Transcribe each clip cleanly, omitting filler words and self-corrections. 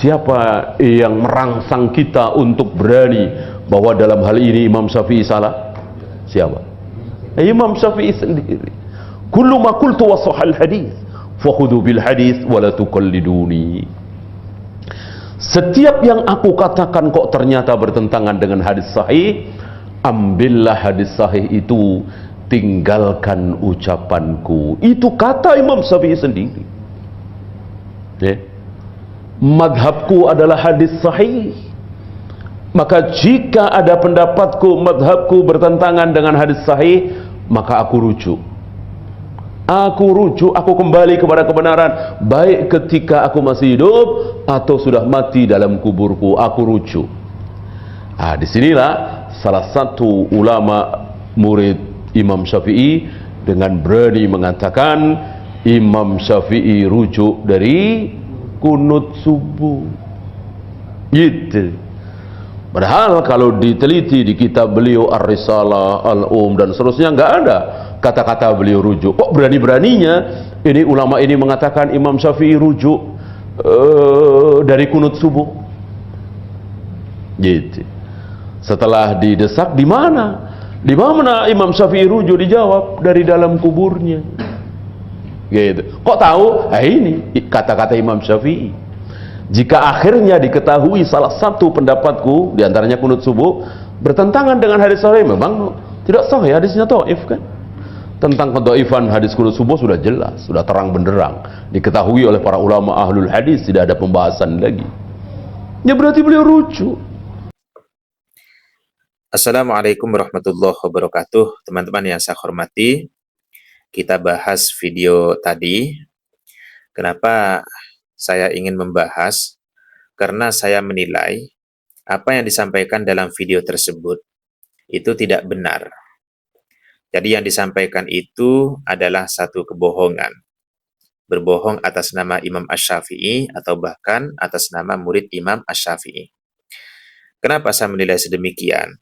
Siapa yang merangsang kita untuk berani bahwa dalam hal ini Imam Syafi'i salah? Siapa? Imam Syafi'i sendiri. Kullu ma qultu wa sahal hadis fakhudhu bil hadis wa la tuqalliduni. Setiap yang aku katakan kok ternyata bertentangan dengan hadis sahih, ambillah hadis sahih itu, tinggalkan ucapanku. Itu kata Imam Syafi'i sendiri. Madhabku adalah hadis sahih. Maka jika ada pendapatku, madhabku bertentangan dengan hadis sahih, maka aku rujuk. Aku kembali kepada kebenaran, baik ketika aku masih hidup atau sudah mati dalam kuburku, aku rujuk. Disinilah salah satu ulama murid Imam Syafi'i dengan berani mengatakan Imam Syafi'i rujuk dari kunut subuh. Gitu. Padahal kalau diteliti di kitab beliau Ar-Risalah, dan seterusnya, nggak ada kata-kata beliau rujuk. Kok berani-beraninya ini ulama ini mengatakan Imam Syafi'i rujuk dari kunut subuh? Gitu. Setelah didesak, di mana Imam Syafi'i rujuk? Dijawab, dari dalam kuburnya. Gitu. Kok tahu? Ini kata-kata Imam Syafi'i. Jika akhirnya diketahui salah satu pendapatku diantaranya kunut subuh bertentangan dengan hadis sahih, memang tidak sahih, hadisnya dhaif kan. Tentang kedhaifan hadis kunut subuh sudah jelas, sudah terang benderang, diketahui oleh para ulama ahlul hadis, tidak ada pembahasan lagi. Ya berarti beliau rujuk. Assalamualaikum warahmatullahi wabarakatuh. Teman-teman yang saya hormati, kita bahas video tadi. Kenapa saya ingin membahas? Karena saya menilai apa yang disampaikan dalam video tersebut itu tidak benar. Jadi yang disampaikan itu adalah satu kebohongan. Berbohong atas nama Imam Asy-Syafi'i atau bahkan atas nama murid Imam Asy-Syafi'i. Kenapa saya menilai sedemikian?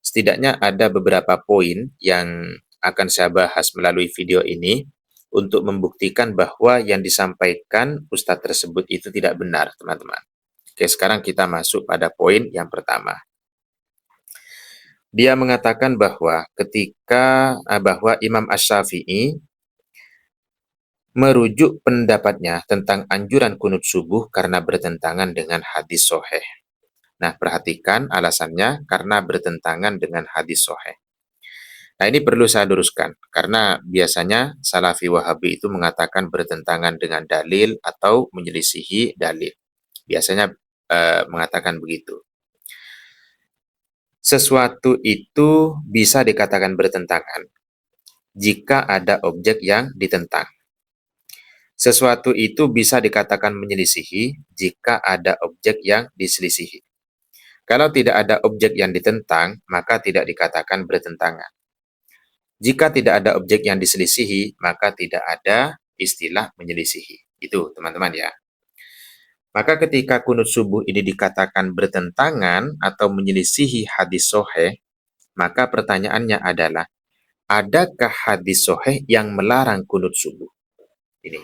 Setidaknya ada beberapa poin yang akan saya bahas melalui video ini untuk membuktikan bahwa yang disampaikan Ustadz tersebut itu tidak benar, teman-teman. Oke, sekarang kita masuk pada poin yang pertama. Dia mengatakan bahwa bahwa Imam Asy-Syafi'i merujuk pendapatnya tentang anjuran kunut subuh karena bertentangan dengan hadis sahih. Nah, perhatikan alasannya, karena bertentangan dengan hadis sahih. Nah, ini perlu saya luruskan, karena biasanya Salafi Wahabi itu mengatakan bertentangan dengan dalil atau menyelisihi dalil. Biasanya mengatakan begitu. Sesuatu itu bisa dikatakan bertentangan jika ada objek yang ditentang. Sesuatu itu bisa dikatakan menyelisihi jika ada objek yang diselisihi. Kalau tidak ada objek yang ditentang, maka tidak dikatakan bertentangan. Jika tidak ada objek yang diselisihi, maka tidak ada istilah menyelisihi. Itu, teman-teman ya. Maka ketika kunut subuh ini dikatakan bertentangan atau menyelisihi hadis sahih, maka pertanyaannya adalah, adakah hadis sahih yang melarang kunut subuh? Ini.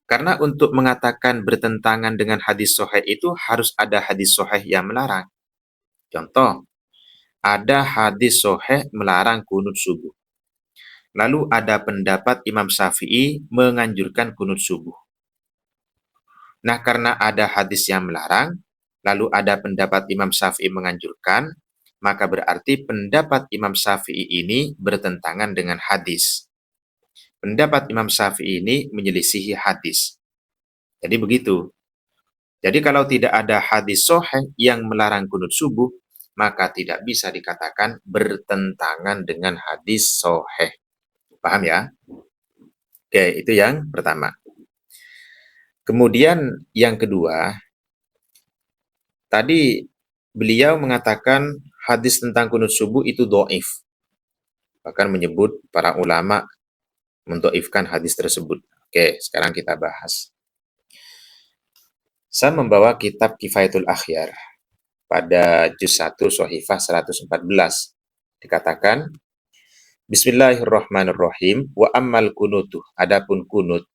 Karena untuk mengatakan bertentangan dengan hadis sahih itu harus ada hadis sahih yang melarang. Contoh, ada hadis sahih melarang kunut subuh. Lalu ada pendapat Imam Syafi'i menganjurkan kunut subuh. Nah, karena ada hadis yang melarang, lalu ada pendapat Imam Syafi'i menganjurkan, maka berarti pendapat Imam Syafi'i ini bertentangan dengan hadis. Pendapat Imam Syafi'i ini menyelisihi hadis. Jadi begitu. Jadi kalau tidak ada hadis sahih yang melarang kunut subuh, maka tidak bisa dikatakan bertentangan dengan hadis sahih. Paham ya? Oke, itu yang pertama. Kemudian yang kedua, tadi beliau mengatakan hadis tentang kunut subuh itu dhaif. Bahkan menyebut para ulama mendhaifkan hadis tersebut. Oke, sekarang kita bahas. Saya membawa kitab Kifayatul Akhyar. Pada juz 1 Shahifah 114 dikatakan, Bismillahirrahmanirrahim, wa ammal kunutu, adapun kunut,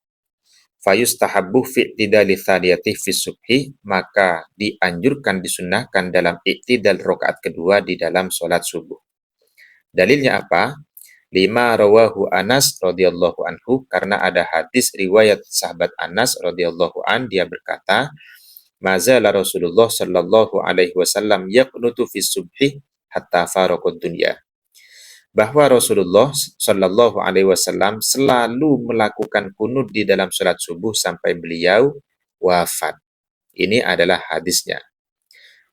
fayustahabbu fi i'tidali tsaniyati fi subhi, maka dianjurkan disunnahkan dalam i'tidal rakaat kedua di dalam salat subuh. Dalilnya apa? Lima rawahu Anas radhiyallahu anhu, karena ada hadis riwayat sahabat Anas radhiyallahu an, dia berkata, mazala Rasulullah sallallahu alaihi wasallam yaqnutu fi subhi hatta faraqad dunya. Bahwa Rasulullah sallallahu alaihi wasallam selalu melakukan kunut di dalam salat subuh sampai beliau wafat. Ini adalah hadisnya.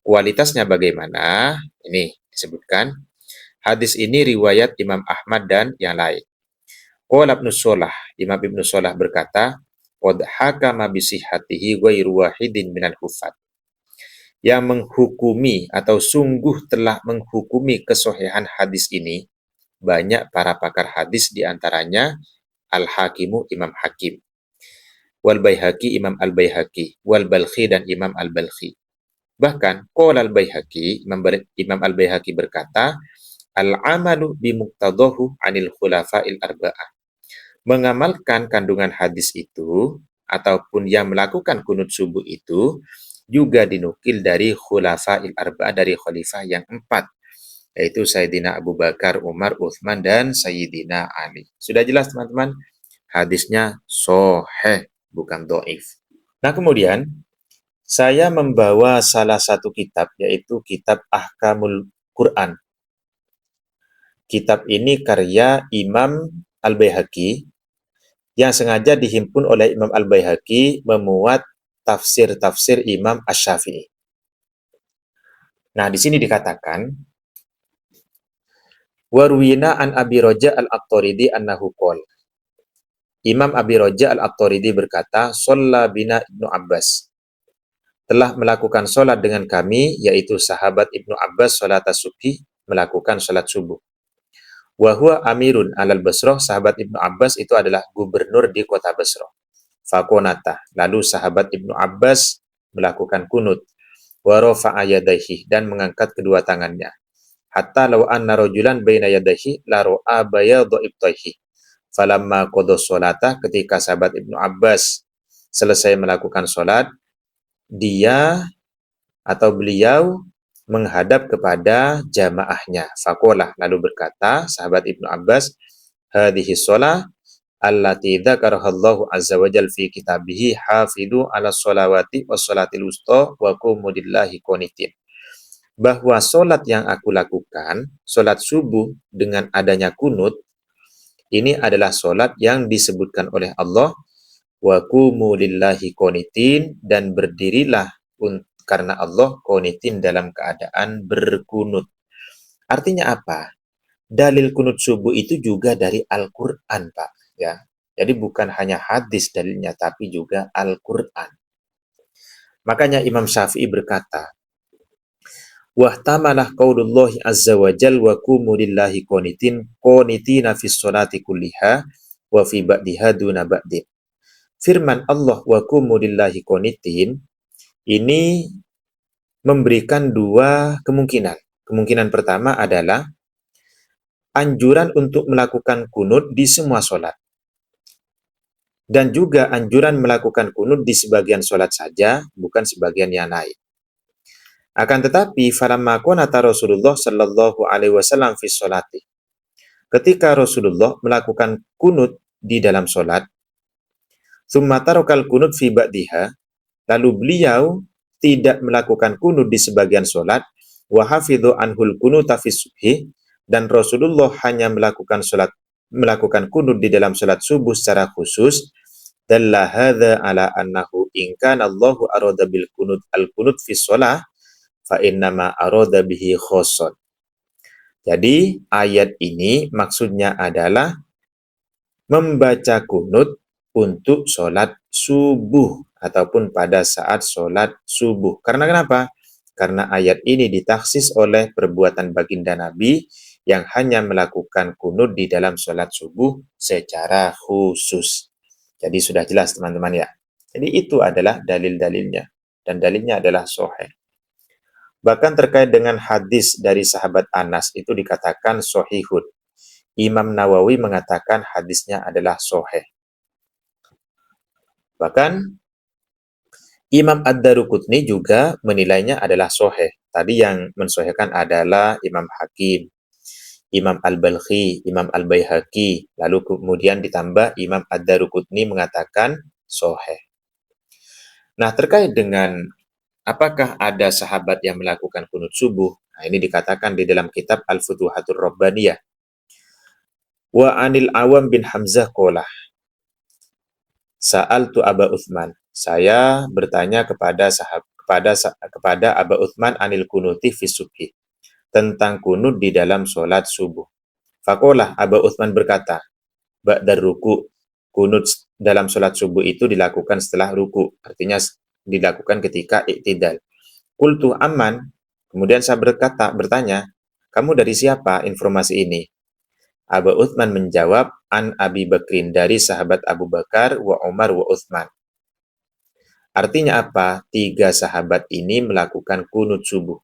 Kualitasnya bagaimana? Ini disebutkan. Hadis ini riwayat Imam Ahmad dan yang lain. Qala Ibnu Shalah, Imam Ibnu Shalah berkata, qad hakama bi sihhatihi ghairu wahidin minal hufat. Yang menghukumi atau sungguh telah menghukumi kesohihan hadis ini banyak para pakar hadis, di antaranya Al-Hakimu Imam Hakim, wal Baihaqi Imam Al-Baihaqi, wal Balkhi dan Imam Al-Balkhi. Bahkan qala Al-Baihaqi, Imam Al-Baihaqi berkata, al-amalu bimuqtadahu anil khulafa'il arba'ah. Mengamalkan kandungan hadis itu ataupun yang melakukan kunut subuh itu juga dinukil dari khulafa'il arba'ah, dari khalifah yang 4, yaitu Sayyidina Abu Bakar, Umar, Uthman, dan Sayyidina Ali. Sudah jelas teman-teman? Hadisnya sahih, bukan dhaif. Nah, kemudian saya membawa salah satu kitab, yaitu kitab Ahkamul Quran. Kitab ini karya Imam Al-Baihaqi yang sengaja dihimpun oleh Imam Al-Baihaqi memuat tafsir-tafsir Imam Asy-Syafi'i. Nah, di sini dikatakan warwina an Abi Raja al-Attaridi annahu qol. Imam Abi Raja al-Attaridi berkata, shalla bina Ibnu Abbas. Telah melakukan sholat dengan kami, yaitu sahabat Ibnu Abbas, sholat subhi, melakukan sholat subuh. Wa huwa amirun alal Basrah, sahabat Ibnu Abbas itu adalah gubernur di kota Basrah. Fakonata, lalu sahabat Ibnu Abbas melakukan kunut. Wa rafa'a yadayhi, dan mengangkat kedua tangannya. Hatta law anna rajulan baina yadayhi la ra'a bayadha ibtayhi. Falamma qada sholata, ketika sahabat Ibnu Abbas selesai melakukan sholat, dia atau beliau menghadap kepada jamaahnya. Faqala, lalu berkata sahabat Ibnu Abbas, hadhihi shalah allati dzakarahallahu azza wa jalla fi kitabih, hafidu ala sholawati was sholatil wusta wa qumu lillahi qanitin. Bahwa sholat yang aku lakukan, sholat subuh dengan adanya kunut, ini adalah sholat yang disebutkan oleh Allah, wa qumu lillahi qanitin, dan berdirilah karena Allah, qanitin, dalam keadaan berkunut. Artinya apa? Dalil kunut subuh itu juga dari Al-Quran, Pak. Ya, jadi bukan hanya hadis dalilnya, tapi juga Al-Quran. Makanya Imam Syafi'i berkata, wahtamalah qaulullahi azza wa jal wa qumu lillahi qanitina fis sholati kulliha wa fi ba'diha duna ba'din. Firman Allah wa qumu lillahi qanitin ini memberikan dua kemungkinan. Kemungkinan pertama adalah anjuran untuk melakukan kunut di semua sholat. Dan juga anjuran melakukan kunut di sebagian sholat saja, bukan sebagian yang lain. Akan tetapi, falamma qanata Rasulullah sallallahu alaihi wasallam fi sholati. Ketika Rasulullah melakukan kunut di dalam sholat, tsumma tarakal kunut fi ba'diha, lalu beliau tidak melakukan kunut di sebagian sholat, wa hafidhu anhul kunuta fi subhi, dan Rasulullah hanya melakukan kunut di dalam sholat subuh secara khusus, dalla hadza ala annahu in kana Allahu arada bil kunut al kunut fi shalah fa innama arada bihi khosson. Jadi ayat ini maksudnya adalah membaca kunut untuk sholat subuh ataupun pada saat sholat subuh. Karena kenapa? Karena ayat ini ditaksis oleh perbuatan baginda Nabi yang hanya melakukan kunut di dalam sholat subuh secara khusus. Jadi sudah jelas teman-teman ya. Jadi itu adalah dalil-dalilnya. Dan dalilnya adalah sahih. Bahkan terkait dengan hadis dari sahabat Anas itu dikatakan sahihun. Imam Nawawi mengatakan hadisnya adalah sahih. Bahkan Imam Ad-Daruqutni juga menilainya adalah sahih. Tadi yang mensahihkan adalah Imam Hakim, Imam Al-Balkhi, Imam Al-Baihaqi, lalu kemudian ditambah Imam Ad-Daruqutni mengatakan sahih. Nah, terkait dengan apakah ada sahabat yang melakukan kunut subuh? Nah, ini dikatakan di dalam kitab Al-Futuhatur Rabbaniyah. Wa anil Awam bin Hamzah qala Sa'altu Aba Uthman. Saya bertanya kepada Aba Uthman anil kunuti fi subhi, tentang kunut di dalam sholat subuh. Faqala Aba Uthman berkata, ba'dar ruku, kunut dalam sholat subuh itu dilakukan setelah ruku, artinya dilakukan ketika iktidal. Qultu amman, kemudian saya bertanya, kamu dari siapa informasi ini? Abu Uthman menjawab, an Abi Bakrin, dari sahabat Abu Bakar, wa Umar wa Uthman. Artinya apa? 3 sahabat ini melakukan kunut subuh.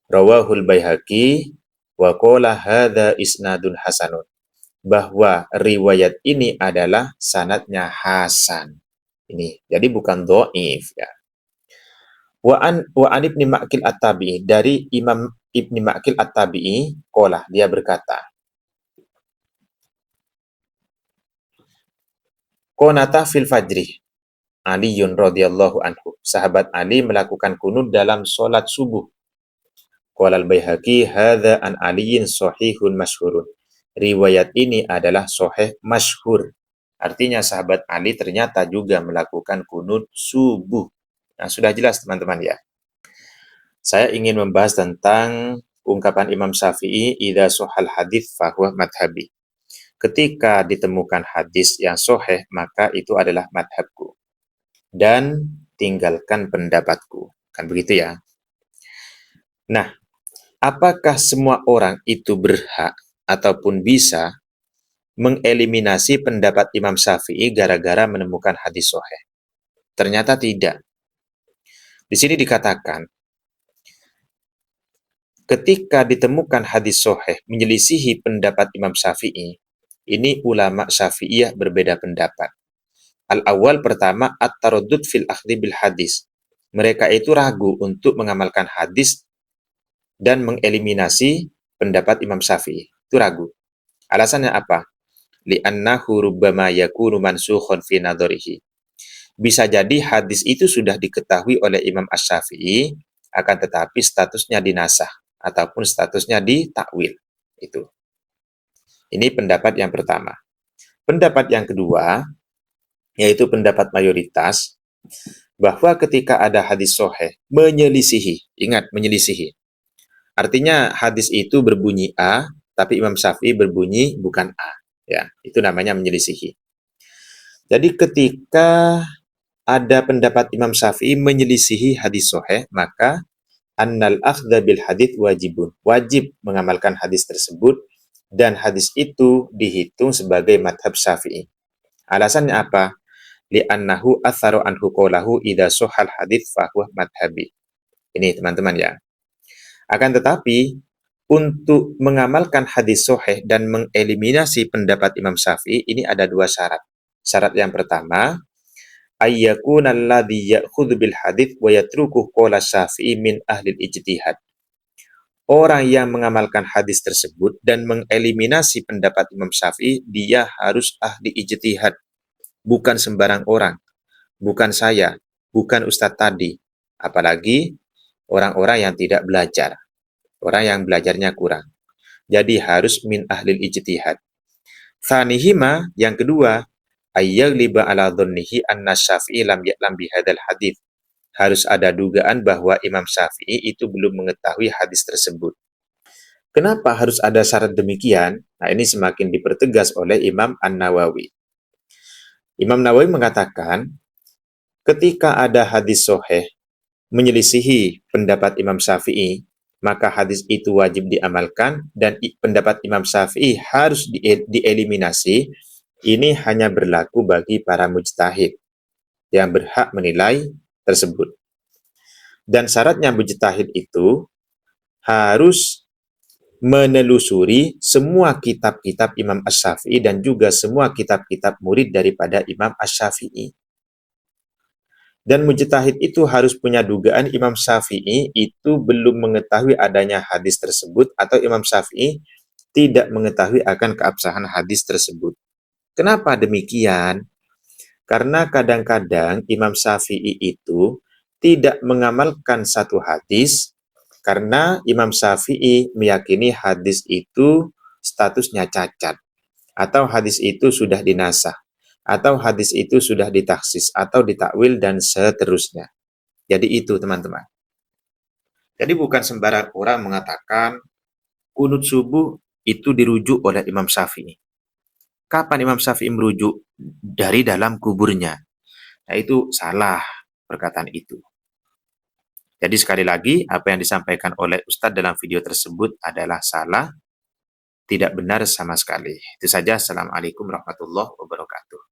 Rawahul Baihaqi wa qala hadza isnadun hasanun. Bahwa riwayat ini adalah sanadnya hasan. Ini, jadi bukan dhaif ya. Wa an Ibni Ma'qil At-Tabi'i, dari Imam Ibni Ma'qil At-Tabi'i, qala, dia berkata, Qonata fil fajri Aliyun radhiyallahu anhu. Sahabat Ali melakukan kunut dalam sholat subuh. Qala al-Baihaqi hadza an Aliyin sahihun masyhurun. Riwayat ini adalah sahih masyhur. Artinya sahabat Ali ternyata juga melakukan kunut subuh. Nah, sudah jelas teman-teman ya. Saya ingin membahas tentang ungkapan Imam Syafi'i, idza sahal hadits fahuwa madhhabi. Ketika ditemukan hadis yang sahih, maka itu adalah madhabku. Dan tinggalkan pendapatku. Kan begitu ya. Nah, apakah semua orang itu berhak ataupun bisa mengeliminasi pendapat Imam Syafi'i gara-gara menemukan hadis sahih? Ternyata tidak. Di sini dikatakan, ketika ditemukan hadis sahih menyelisihi pendapat Imam Syafi'i, ini ulama Syafi'iyah berbeda pendapat. Al-awwal pertama, at-taraddud fil akhdhi bil hadis. Mereka itu ragu untuk mengamalkan hadis dan mengeliminasi pendapat Imam Syafi'i. Itu ragu. Alasannya apa? Li'annahu rubbama yakunu mansukhan fi nadharihi. Bisa jadi hadis itu sudah diketahui oleh Imam Asy-Syafi'i, akan tetapi statusnya dinasah ataupun statusnya ditakwil. Itu. Ini pendapat yang pertama. Pendapat yang kedua, yaitu pendapat mayoritas, bahwa ketika ada hadis sahih menyelisihi, ingat menyelisihi. Artinya hadis itu berbunyi A, tapi Imam Syafi'i berbunyi bukan A. Ya, itu namanya menyelisihi. Jadi ketika ada pendapat Imam Syafi'i menyelisihi hadis sahih, maka annal akhdha bil hadits wajibun. Wajib mengamalkan hadis tersebut, dan hadis itu dihitung sebagai madhab Syafi'i. Alasannya apa? Li'annahu atharu anhu qawlahu idza sahal hadits fahuwa madhabi. Ini teman-teman ya. Akan tetapi, untuk mengamalkan hadis sahih dan mengeliminasi pendapat Imam Syafi'i, ini ada 2 syarat. Syarat yang pertama, ayyakuna alladhi ya'khudhu bil hadits wa yatruku qawla Syafi'i min ahli ijtihad. Orang yang mengamalkan hadis tersebut dan mengeliminasi pendapat Imam Syafi'i, dia harus ahli ijtihad. Bukan sembarang orang. Bukan saya. Bukan Ustadz tadi. Apalagi orang-orang yang tidak belajar. Orang yang belajarnya kurang. Jadi harus min ahlil ijtihad. Tsanihima, yang kedua, ayyagliba ala dhannihi anna Syafi'i lam ya'lam bihadzal hadits. Harus ada dugaan bahwa Imam Syafi'i itu belum mengetahui hadis tersebut. Kenapa harus ada syarat demikian? Nah, ini semakin dipertegas oleh Imam An-Nawawi. Imam Nawawi mengatakan, ketika ada hadis sahih menyelisihi pendapat Imam Syafi'i, maka hadis itu wajib diamalkan, dan pendapat Imam Syafi'i harus dieliminasi. Ini hanya berlaku bagi para mujtahid yang berhak menilai tersebut. Dan syaratnya mujtahid itu harus menelusuri semua kitab-kitab Imam Asy-Syafi'i dan juga semua kitab-kitab murid daripada Imam Asy-Syafi'i. Dan mujtahid itu harus punya dugaan Imam Syafi'i itu belum mengetahui adanya hadis tersebut atau Imam Syafi'i tidak mengetahui akan keabsahan hadis tersebut. Kenapa demikian? Karena kadang-kadang Imam Syafi'i itu tidak mengamalkan satu hadis karena Imam Syafi'i meyakini hadis itu statusnya cacat, atau hadis itu sudah dinasah, atau hadis itu sudah ditaksis, atau ditakwil, dan seterusnya. Jadi itu teman-teman. Jadi bukan sembarang orang mengatakan kunut subuh itu dirujuk oleh Imam Syafi'i. Kapan Imam Syafi'i merujuk? Dari dalam kuburnya. Nah itu salah perkataan itu. Jadi sekali lagi, apa yang disampaikan oleh Ustadz dalam video tersebut adalah salah, tidak benar sama sekali. Itu saja. Assalamualaikum warahmatullahi wabarakatuh.